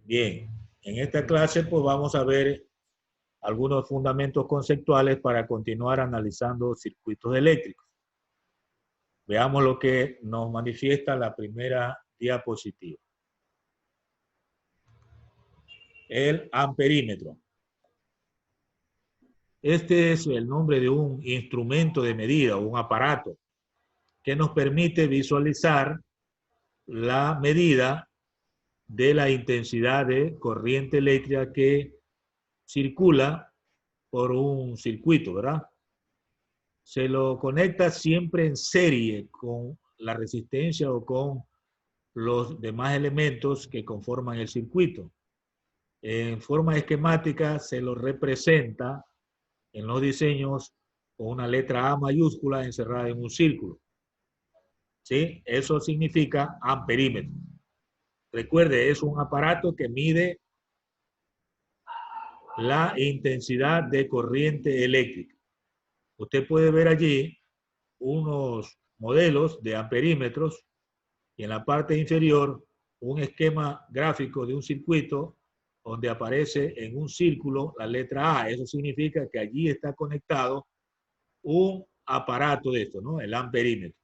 Bien, en esta clase pues vamos a ver algunos fundamentos conceptuales para continuar analizando circuitos eléctricos. Veamos lo que nos manifiesta la primera diapositiva. El amperímetro. Este es el nombre de un instrumento de medida o un aparato que nos permite visualizar la medida de la intensidad de corriente eléctrica que circula por un circuito, ¿verdad? Se lo conecta siempre en serie con la resistencia o con los demás elementos que conforman el circuito. En forma esquemática se lo representa en los diseños con una letra A mayúscula encerrada en un círculo. ¿Sí? Eso significa amperímetro. Recuerde, es un aparato que mide la intensidad de corriente eléctrica. Usted puede ver allí unos modelos de amperímetros y en la parte inferior un esquema gráfico de un circuito donde aparece en un círculo la letra A. Eso significa que allí está conectado un aparato de esto, ¿no? El amperímetro.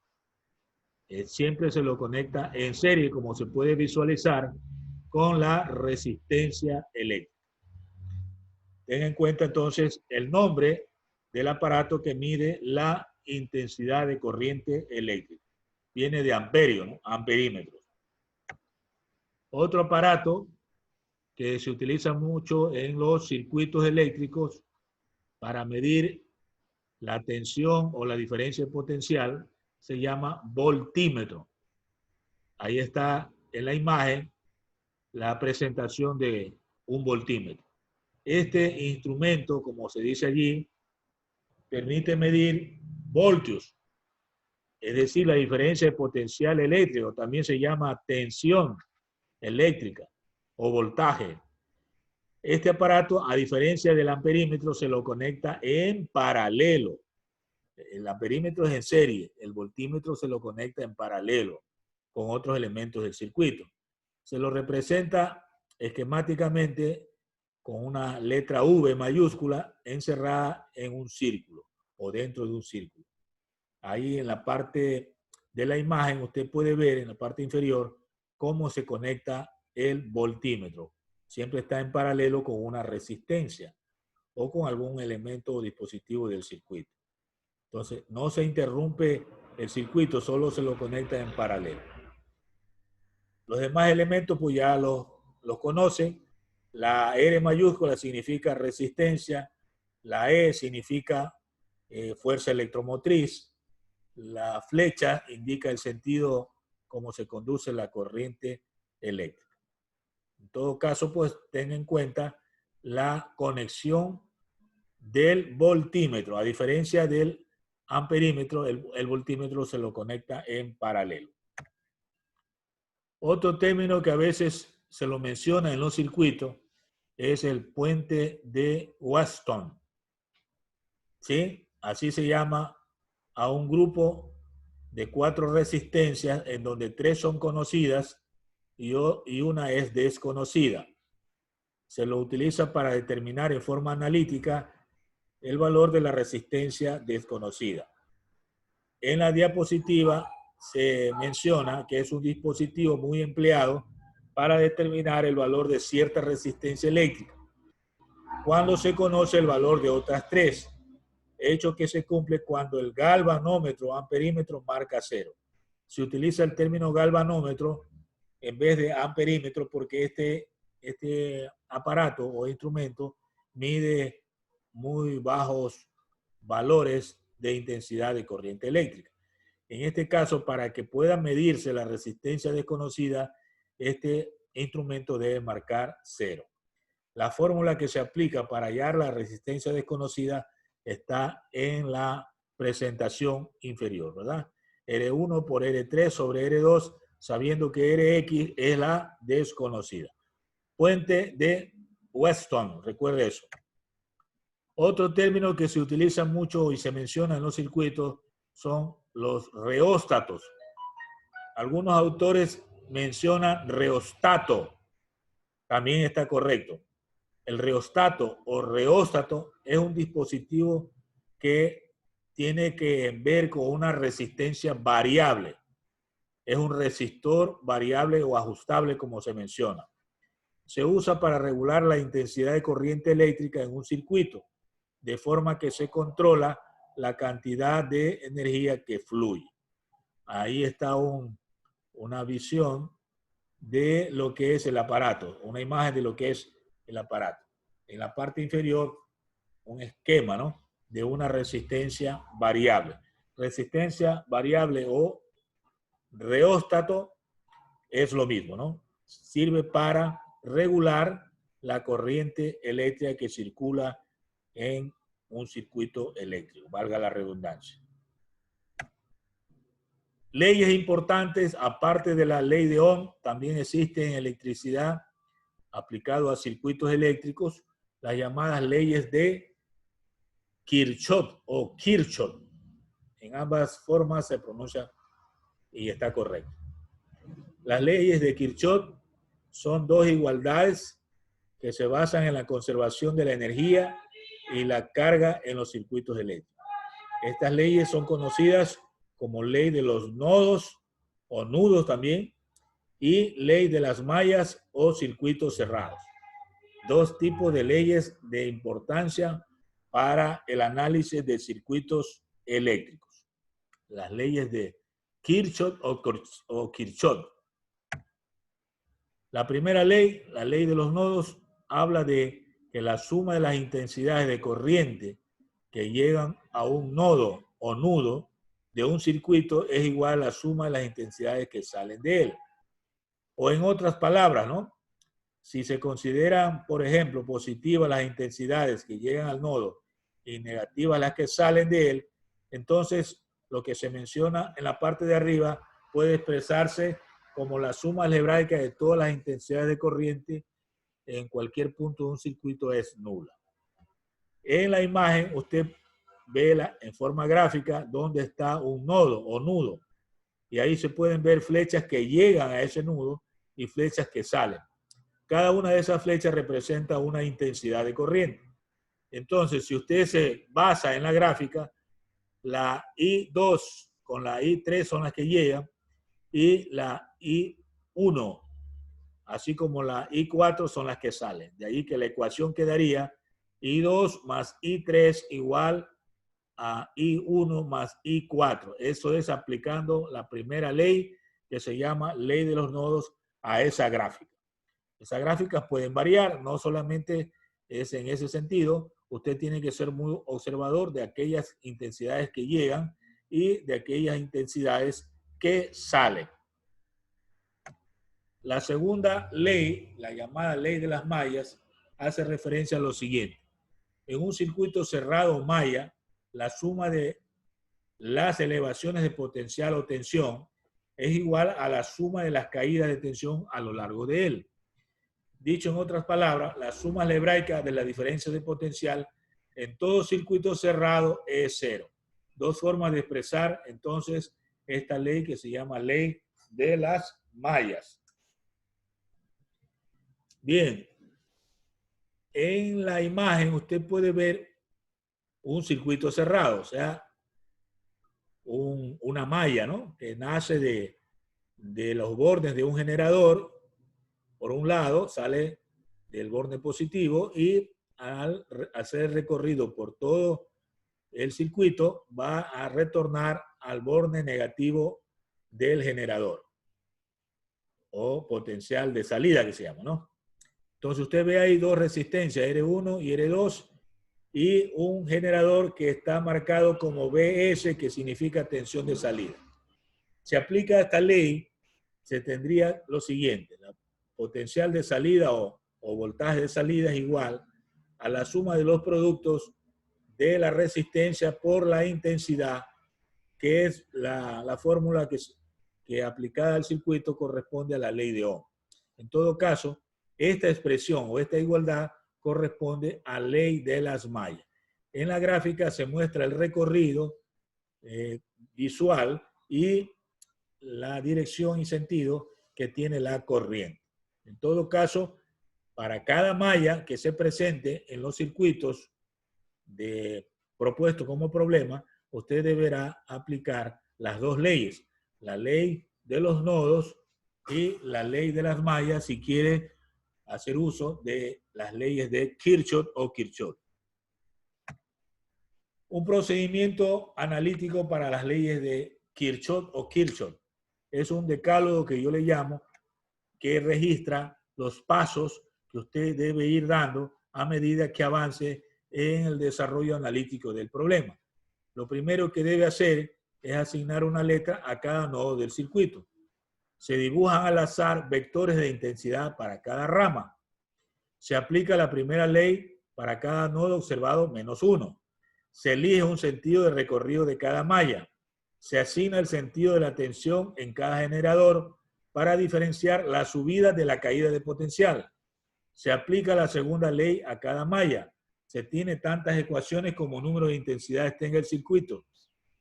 Siempre se lo conecta en serie, como se puede visualizar, con la resistencia eléctrica. Ten en cuenta entonces el nombre del aparato que mide la intensidad de corriente eléctrica. Viene de amperio, ¿no? Amperímetro. Otro aparato que se utiliza mucho en los circuitos eléctricos para medir la tensión o la diferencia potencial se llama voltímetro. Ahí está en la imagen la presentación de un voltímetro. Este instrumento, como se dice allí, permite medir voltios, es decir, la diferencia de potencial eléctrico. También se llama tensión eléctrica o voltaje. Este aparato, a diferencia del amperímetro, se lo conecta en paralelo. El amperímetro es en serie, el voltímetro se lo conecta en paralelo con otros elementos del circuito. Se lo representa esquemáticamente con una letra V mayúscula encerrada en un círculo o dentro de un círculo. Ahí en la parte de la imagen usted puede ver en la parte inferior cómo se conecta el voltímetro. Siempre está en paralelo con una resistencia o con algún elemento o dispositivo del circuito. Entonces, no se interrumpe el circuito, solo se lo conecta en paralelo. Los demás elementos, pues ya los conocen. La R mayúscula significa resistencia, la E significa fuerza electromotriz, la flecha indica el sentido cómo se conduce la corriente eléctrica. En todo caso, pues tenga en cuenta la conexión del voltímetro. A diferencia del amperímetro, el voltímetro se lo conecta en paralelo. Otro término que a veces se lo menciona en los circuitos es el puente de Wheatstone. ¿Sí? Así se llama a un grupo de 4 resistencias en donde 3 son conocidas y una es desconocida. Se lo utiliza para determinar en forma analítica el valor de la resistencia desconocida. En la diapositiva se menciona que es un dispositivo muy empleado para determinar el valor de cierta resistencia eléctrica, cuando se conoce el valor de otras 3, hecho que se cumple cuando el galvanómetro o amperímetro marca 0. Se utiliza el término galvanómetro en vez de amperímetro porque este aparato o instrumento mide muy bajos valores de intensidad de corriente eléctrica. En este caso, para que pueda medirse la resistencia desconocida, este instrumento debe marcar 0. La fórmula que se aplica para hallar la resistencia desconocida está en la presentación inferior, ¿verdad? R1 por R3 sobre R2, sabiendo que Rx es la desconocida. Puente de Wheatstone, recuerde eso. Otro término que se utiliza mucho y se menciona en los circuitos son los reóstatos. Algunos autores mencionan reostato. también está correcto. El reostato o reóstato es un dispositivo que tiene que ver con una resistencia variable. Es un resistor variable o ajustable, como se menciona. Se usa para regular la intensidad de corriente eléctrica en un circuito, de forma que se controla la cantidad de energía que fluye. Ahí está una visión de lo que es el aparato, una imagen de lo que es el aparato. En la parte inferior, un esquema, ¿no?, de una resistencia variable. Resistencia variable o reóstato es lo mismo, ¿no? Sirve para regular la corriente eléctrica que circula en un circuito eléctrico, valga la redundancia. Leyes importantes, aparte de la ley de Ohm, también existen en electricidad aplicado a circuitos eléctricos, las llamadas leyes de Kirchhoff o Kirchhoff. En ambas formas se pronuncia y está correcto. Las leyes de Kirchhoff son dos igualdades que se basan en la conservación de la energía y la carga en los circuitos eléctricos. Estas leyes son conocidas como ley de los nodos o nudos también y ley de las mallas o circuitos cerrados. Dos tipos de leyes de importancia para el análisis de circuitos eléctricos. Las leyes de Kirchhoff o Kirchhoff. La primera ley, la ley de los nodos, habla de que la suma de las intensidades de corriente que llegan a un nodo o nudo de un circuito es igual a la suma de las intensidades que salen de él. O en otras palabras, ¿no?, si se consideran, por ejemplo, positivas las intensidades que llegan al nodo y negativas las que salen de él, entonces lo que se menciona en la parte de arriba puede expresarse como la suma algebraica de todas las intensidades de corriente en cualquier punto de un circuito es nula. En la imagen usted ve en forma gráfica donde está un nodo o nudo y ahí se pueden ver flechas que llegan a ese nudo y flechas que salen. Cada una de esas flechas representa una intensidad de corriente. Entonces, si usted se basa en la gráfica, la I2 con la I3 son las que llegan y la I1, así como la I4 son las que salen. De ahí que la ecuación quedaría I2 más I3 igual a I1 más I4. Eso es aplicando la primera ley que se llama ley de los nodos a esa gráfica. Esas gráficas pueden variar, no solamente es en ese sentido. Usted tiene que ser muy observador de aquellas intensidades que llegan y de aquellas intensidades que salen. La segunda ley, la llamada ley de las mallas, hace referencia a lo siguiente. En un circuito cerrado malla, la suma de las elevaciones de potencial o tensión es igual a la suma de las caídas de tensión a lo largo de él. Dicho en otras palabras, la suma algebraica de la diferencia de potencial en todo circuito cerrado es cero. Dos formas de expresar entonces esta ley que se llama ley de las mallas. Bien, en la imagen usted puede ver un circuito cerrado, o sea, una malla, ¿no?, que nace de los bordes de un generador. Por un lado, sale del borde positivo y al hacer recorrido por todo el circuito va a retornar al borde negativo del generador o potencial de salida que se llama, ¿no? Entonces usted ve ahí dos resistencias, R1 y R2, y un generador que está marcado como BS, que significa tensión de salida. Se aplica esta ley, se tendría lo siguiente: la potencial de salida o voltaje de salida es igual a la suma de los productos de la resistencia por la intensidad, que es la fórmula que aplicada al circuito corresponde a la ley de Ohm. En todo caso, esta expresión o esta igualdad corresponde a la ley de las mallas. En la gráfica se muestra el recorrido visual y la dirección y sentido que tiene la corriente. En todo caso, para cada malla que se presente en los circuitos propuestos como problema, usted deberá aplicar las dos leyes, la ley de los nodos y la ley de las mallas si quiere hacer uso de las leyes de Kirchhoff o Kirchhoff. Un procedimiento analítico para las leyes de Kirchhoff o Kirchhoff es un decálogo que yo le llamo, que registra los pasos que usted debe ir dando a medida que avance en el desarrollo analítico del problema. Lo primero que debe hacer es asignar una letra a cada nodo del circuito. Se dibujan al azar vectores de intensidad para cada rama. Se aplica la primera ley para cada nodo observado -1. Se elige un sentido de recorrido de cada malla. Se asigna el sentido de la tensión en cada generador para diferenciar la subida de la caída de potencial. Se aplica la segunda ley a cada malla. Se tiene tantas ecuaciones como número de intensidades tenga el circuito.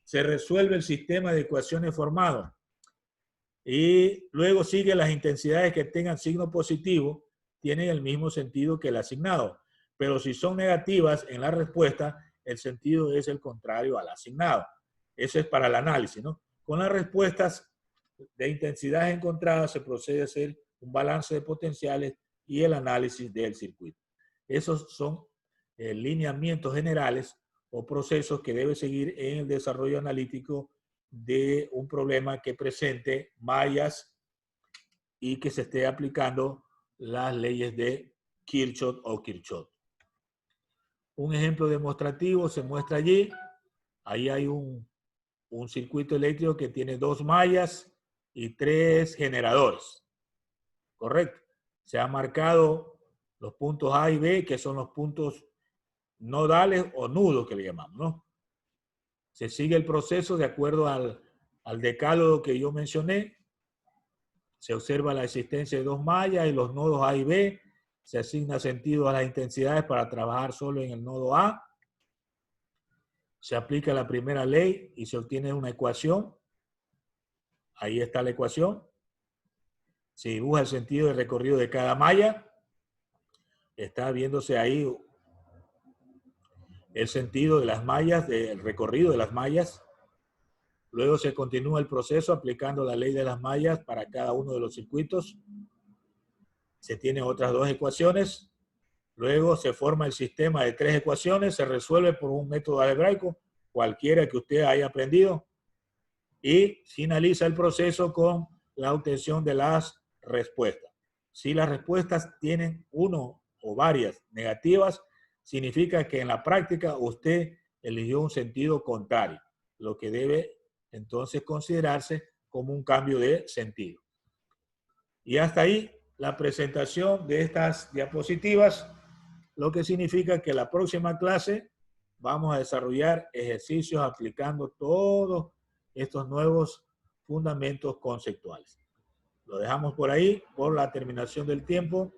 Se resuelve el sistema de ecuaciones formado. Y luego sigue las intensidades que tengan signo positivo, tienen el mismo sentido que el asignado. Pero si son negativas en la respuesta, el sentido es el contrario al asignado. Eso es para el análisis, ¿no? Con las respuestas de intensidades encontradas se procede a hacer un balance de potenciales y el análisis del circuito. Esos son lineamientos generales o procesos que debe seguir en el desarrollo analítico de un problema que presente mallas y que se esté aplicando las leyes de Kirchhoff o Kirchhoff. Un ejemplo demostrativo se muestra allí. Ahí hay un circuito eléctrico que tiene 2 mallas y 3 generadores. Correcto. Se han marcado los puntos A y B, que son los puntos nodales o nudos que le llamamos, ¿no? Se sigue el proceso de acuerdo al decálogo que yo mencioné. Se observa la existencia de 2 mallas y los nodos A y B. Se asigna sentido a las intensidades para trabajar solo en el nodo A. Se aplica la primera ley y se obtiene una ecuación. Ahí está la ecuación. Se dibuja el sentido de recorrido de cada malla. Está viéndose ahí el sentido de las mallas, del recorrido de las mallas. Luego se continúa el proceso aplicando la ley de las mallas para cada uno de los circuitos. Se tienen otras 2 ecuaciones. Luego se forma el sistema de 3 ecuaciones. Se resuelve por un método algebraico, cualquiera que usted haya aprendido. Y finaliza el proceso con la obtención de las respuestas. Si las respuestas tienen uno o varias negativas, significa que en la práctica usted eligió un sentido contrario, lo que debe entonces considerarse como un cambio de sentido. Y hasta ahí la presentación de estas diapositivas, lo que significa que la próxima clase vamos a desarrollar ejercicios aplicando todos estos nuevos fundamentos conceptuales. Lo dejamos por ahí por la terminación del tiempo.